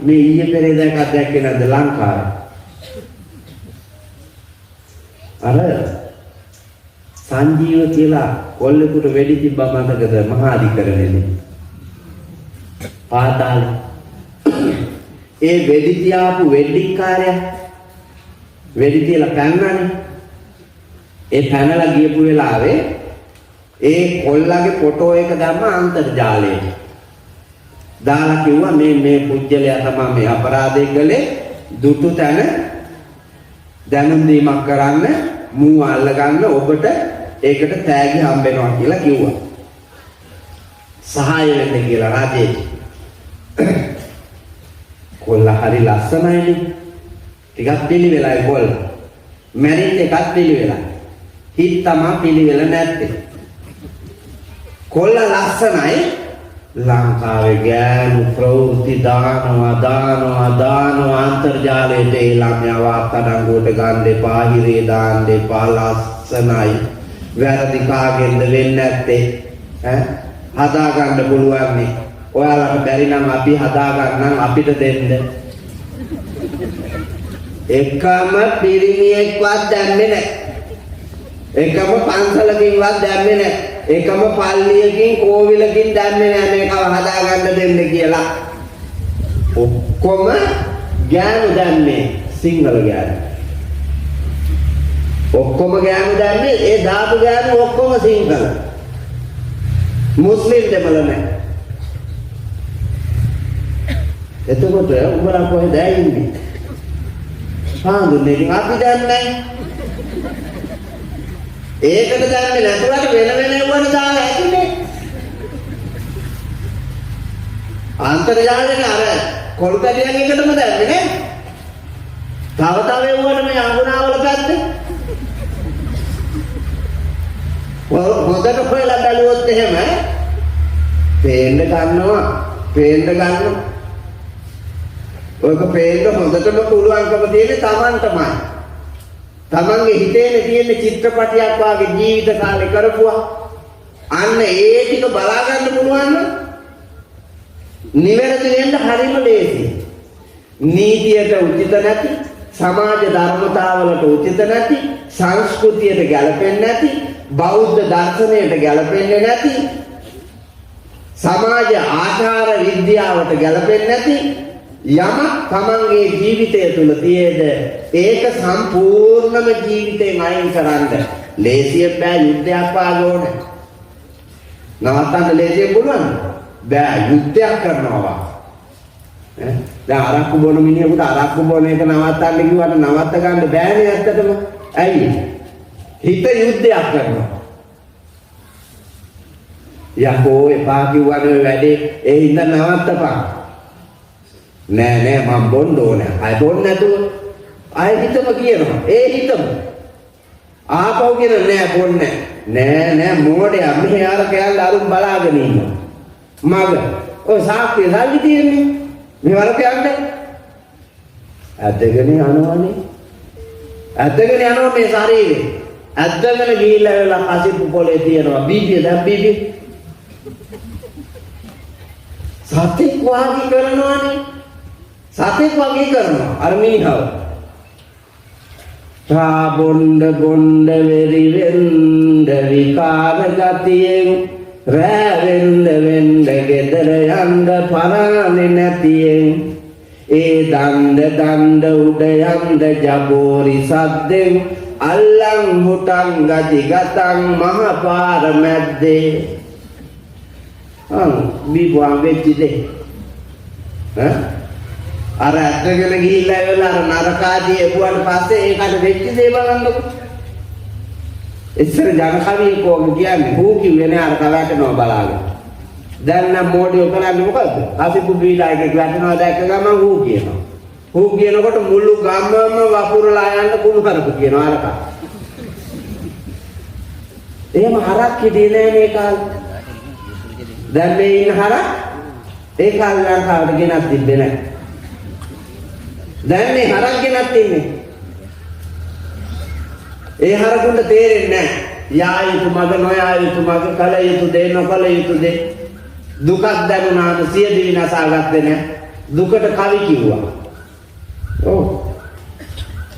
මේ ඊයේ පෙරේද එකක් දැක්කේ නැද්ද ලංකාවේ? අර සංජීව කියලා කොල්ලෙකුට වෙඩි තිබ්බා මතකද මහාධිකරණයේදී? පාතාලේ. ඒ වෙඩි තියාපු වෙඩික්කාරයා වෙඩි තියලා පැන්නනේ. ඒ පැනලා ගියපු වෙලාවේ ඒ කොල්ලගේ ෆොටෝ එක දැම්ම අන්තර්ජාලයට. දාලා කිව්වා මේ පුජ්‍යලයා තමයි මේ අපරාධය කළේ දුටු තැන දැනුම් දීමක් කරන්න මූ අල්ල ගන්න ඔබට ඒකට තෑගි හම්බ වෙනවා කියලා කිව්වා. සහාය වෙන්න කියලා රාජේ. කොල්ලා හරි ලස්සනයිනේ. ටිකක් පිළිවෙලයි කොල්ලා. මැරිත් එකක් පිළිවෙලයි. හිත තමයි පිළිවෙල නැත්තේ. කොල්ලා ලස්සනයි. ලංකාවේ ගෑනු ප්‍රවෘත්ති දානවා අන්තර්ජාලයට ඒ ළමයාව අත්අඩංගුවට ගන්න එපා, හිරේ දාන්න එපා, ලස්සනයි. වැරදි කාගෙන්ද වෙන්නේ නැත්තේ ඈ හදා ගන්න පුළුවන් නේ. ඔයාලට බැරි නම් අපි හදා ගන්නම් අපිට දෙන්න. එකම පිරිමියෙක්වත් දැම්මේ නැහැ. එකම පන්සලකින්වත් දැම්මේ නැහැ. එකම පල්ලියකින් කෝවිලකින් දැම්මේ නැහැ මේකව හදා ගන්න දෙන්න කියලා. ඔක්කොම ගෑනු දැම්මේ සිංහල ගෑනු. ඔක්කොම ගෑනු දැම්මේ ඒ දාපු ගෑනු ඔක්කොම සිංහල. මුස්ලිම් දෙමළ නැහැ. එතකොට උඹලා කොහෙද ඉන්නේ? හාමුදුරනේ අපි දන්නේ ඒකට දැම්මේ නැතුවට වෙන වුණ දාලා ඇතිනේ. අන්තර්ජාලයෙන් අර කොල්කඩියන් එකටම දැම්මේ නේ. තව වුණාට මේ අඟුණාවල පැත්තේ. හොඳට හොයලා බැලුවොත් එහෙම පේන්න ගන්නවා. ඔයක පේන්න හොඳටම පුළුවන්කම තියෙන්නේ Tamanටමයි. තමන්ගේ හිතේ තියෙන චිත්‍රපටයක් වාගේ ජීවිත කාලේ කරපුවා අන්න ඒ ටික බලා ගන්න පුළුවන් නම් නිවැරදි වෙන්න හරිම ලේසි. නීතියට උචිත නැති, සමාජ ධර්මතාවලට උචිත නැති, සංස්කෘතියට ගැලපෙන්නේ නැති, බෞද්ධ දර්ශනයට ගැලපෙන්නේ නැති, සමාජ ආචාර විද්‍යාවට ගැලපෙන්නේ නැති යමක් තමන්ගේ ජීවිතය තුළ තියෙද ඒක සම්පූර්ණම ජීවිතයෙන් අයින් කරන්න ලේසියෙන් බෑ. යුද්ධයක් වාගේ ඕනේ. නවත්තන්න ලේසියෙන් පුළුවන් බෑ. යුද්ධයක් කරනවා. දැන් අරක්කු බොන මිනිහෙකුට අරක්කු බොන එක නවත්තන්න කිව්වට නවත්ත ගන්න බෑනේ ඇත්තටම. ඇයි? හිත යුද්ධයක් කරනවා. යකෝ එපා කිව්වනේ වැඩේ ඒ හින්දා නවත්තපන්. නෑ මම බොන්න ඕනේ. අය බොන්න නැතුව අය හිතම කියනවා. ඒ හිතම ආපහු කියන නෑ බොන්නේ නෑ මෝඩයා මෙහෙ ආර කෑල්ල අරුම් බලාගෙන ඉන්නවා. මග ඔය සාක්කිය සල්ලි තියෙන්නේ මේ වරක යන්නේ. ඇදගෙන යනවනේ. ඇදගෙන යනවා මේ ශරීරේ. ඇදගෙන ගිහිල්ලා වෙලා කසිප්පු පොලේ තියෙනවා. බීපිය දැන් බීපි සතෙක් වාගේ කරනවනේ. සතෙක් වගේ කරනවා අර මීහව. තා බොණ්ඩ වෙරි වෙන්න විකාර ගතියෙන් රෑ වෙන්න ගෙදර යන්න පරානේ නැතියෙන් ඒ දණ්ඩ උඩ යන්න ජබෝරි සද්දෙන් අල්ලන් හුටන් ගති ගතන් මහ පාර මැද්දේ බීපුවාන් වෙච්චි දේ අර ඇත්තගෙන ගිහිල්ලා එවලා අර නරකාදී එපුවාට පස්සේ ඒකට වෙච්ච දේ බලන්නකො. ඉස්සර ජනකවිය කොහොමද කියන්නේ? හූ කිව්වේ නෑ අර කවැටෙනවා බලාගෙන. දැන් නම් මොඩියෝ කරන්නේ මොකද්ද? කසිපු බීලා එකක් වැටෙනවා දැක්ක ගමන් හූ කියනවා. හූ කියනකොට මුළු ගමම වපුරලා යන්න කුණු කරපු කියනවා අරක. එහෙම හරක් හිටියේ නෑ මේ කාලේ. දැන් මේ ඉන්න හරක් ඒ කාලේ ලංකාවට ගෙනත් තිබ්බේ නෑ. දැන් මේ හරක් ගෙනත් ඉන්නේ. ඒ හරකුන්ට තේරෙන්නේ නැහැ. යා යුතු මග නොයා යුතු මග කල යුතු දේ නොකල යුතු දේ. දුකක් දැනුණාම සියදිවි නසාගත්තේ නැහැ. දුකට කවි කිව්වා. ඔව්.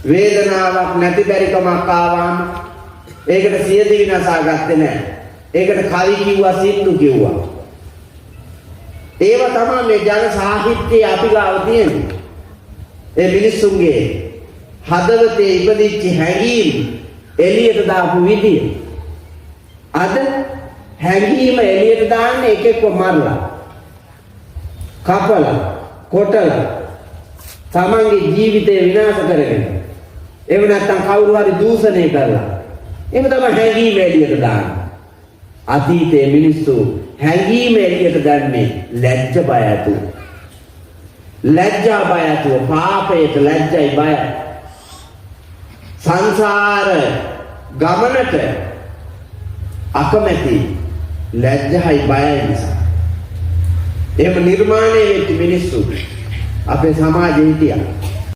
වේදනාවක් නැති බැරිකමක් ආවම ඒකට සියදි විනාසා ගත්තේ නැහැ. ඒකට කවි කිව්වා, සින්දු කිව්වා. ඒව තමයි මේ ජන සාහිත්‍යයේ අපි ගාව තියෙන්නේ. ඒ මිනිස්සුන්ගේ හදවතේ ඉපදිච්ච හැඟීම් එළියට දාපු විදිය. අද හැඟීම එළියට දාන්න එකෙක්ව මරලා, කපලා, කොටලා තමන්ගේ ජීවිතය විනාශ කරගෙන, එහෙම නැත්නම් කවුරු හරි දූෂණය කරලා, එහෙම තමයි හැඟීම එළියට දාන්නේ. අතීතයේ මිනිස්සු හැඟීම එළියට දැම්මේ ලැජ්ජ බය ඇතුව. ලැජ්ජා බය ඇතුව, පාපයට ලැජ්ජයි බයයි. සංසාර ගමනට අකමැති ලැජ්ජයි බයයි නිසා. එහෙම නිර්මාණය වෙච්ච මිනිස්සු අපේ සමාජෙ හිටියා.